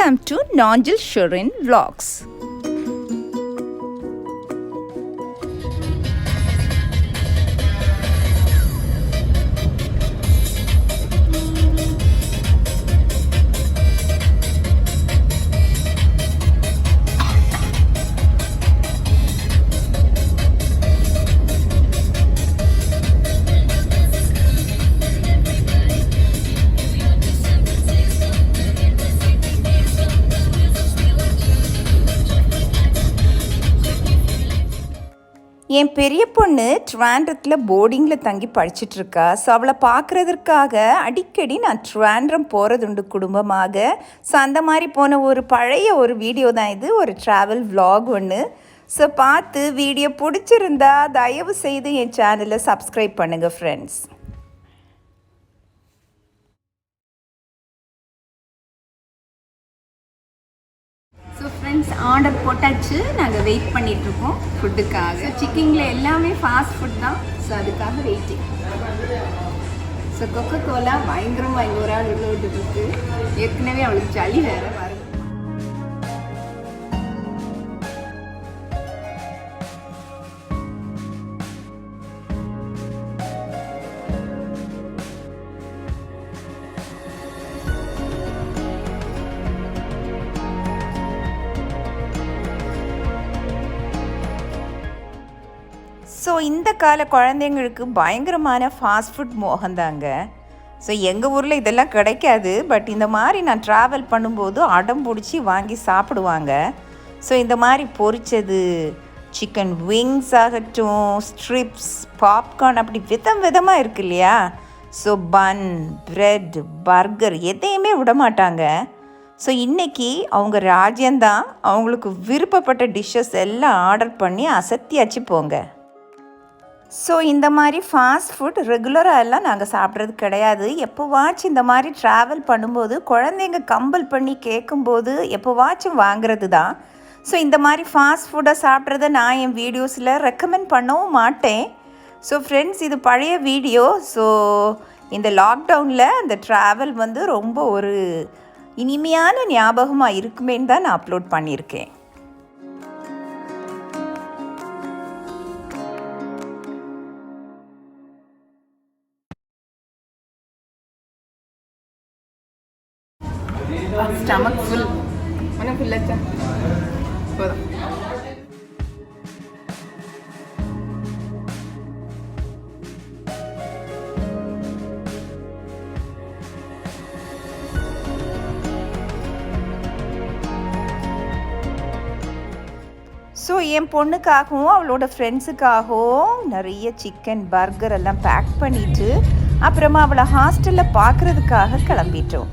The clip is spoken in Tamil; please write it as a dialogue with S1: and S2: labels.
S1: Welcome to Nonjil Shirin Vlogs. என் பெரிய பொண்ணு ட்ரிவாண்ட்ரத்தில் போர்டிங்கில் தங்கி படிச்சிட்ருக்கா. ஸோ அவளை பார்க்குறதுக்காக அடிக்கடி நான் ட்ரிவாண்ட்ரம் போகிறதுண்டு குடும்பமாக. ஸோ அந்த மாதிரி போன ஒரு பழைய ஒரு வீடியோ தான் இது, ஒரு ட்ராவல் விலாக் ஒன்று. ஸோ பார்த்து வீடியோ பிடிச்சிருந்தா தயவு செய்து என் சேனலை சப்ஸ்கிரைப் பண்ணுங்கள் ஃப்ரெண்ட்ஸ். ஸோ ஃப்ரெண்ட்ஸ், ஆர்டர் போட்டாச்சு. நாங்கள் வெயிட் பண்ணிகிட்ருக்கோம் ஃபுட்டுக்காக. சிக்கிங்கில் எல்லாமே ஃபாஸ்ட் ஃபுட் தான். ஸோ அதுக்காக வெயிட்டிங். ஸோ கொக்கோ கோலா பயங்கரமாக எங்கள் ஒரு ஆள் உள்ள விட்டுருக்கு. ஏற்கனவே அவளுக்கு சளி வேறு வரும். ஸோ இந்த கால குழந்தைங்களுக்கு பயங்கரமான ஃபாஸ்ட் ஃபுட் மோகந்தாங்க. ஸோ எங்கள் ஊரில் இதெல்லாம் கிடைக்காது. பட் இந்த மாதிரி நான் ட்ராவல் பண்ணும்போது அடம் பிடிச்சி வாங்கி சாப்பிடுவாங்க. ஸோ இந்த மாதிரி பொரிச்சது, சிக்கன் விங்ஸ் ஆகட்டும், ஸ்ட்ரிப்ஸ், பாப்கார்ன், அப்படி விதம் விதமாக இருக்கு இல்லையா. ஸோ பன், ப்ரெட், பர்கர் எதையுமே விட மாட்டாங்க. ஸோ இன்றைக்கி அவங்க ராஜ்யந்தான். அவங்களுக்கு விருப்பப்பட்ட டிஷ்ஷஸ் எல்லாம் ஆர்டர் பண்ணி அசத்தியாச்சு போங்க. ஸோ இந்த மாதிரி ஃபாஸ்ட் ஃபுட் ரெகுலராக எல்லாம் நாங்கள் சாப்பிட்றது கிடையாது. எப்போவாச்சும் இந்த மாதிரி ட்ராவல் பண்ணும்போது குழந்தைங்க கம்பல் பண்ணி கேட்கும்போது எப்போவாச்சும் வாங்கிறது தான். ஸோ இந்த மாதிரி ஃபாஸ்ட் ஃபுட்டை சாப்பிட்றத நான் என் வீடியோஸில் ரெக்கமெண்ட் பண்ணவும் மாட்டேன். ஸோ ஃப்ரெண்ட்ஸ், இது பழைய வீடியோ. ஸோ இந்த லாக்டவுனில் அந்த ட்ராவல் வந்து ரொம்ப ஒரு இனிமையான ஞாபகமாக இருக்குமேன்னு தான் நான் அப்லோட் பண்ணியிருக்கேன். Stomach full. ஒன்றும் ஃபுல்லாச்சா போதும். ஸோ என் பொண்ணுக்காகவும் அவளோட ஃப்ரெண்ட்ஸுக்காகவும் நிறைய சிக்கன், பர்கர் எல்லாம் பேக் பண்ணிவிட்டு அப்புறமா அவளை ஹாஸ்டலில் பார்க்குறதுக்காக கிளம்பிட்டோம்.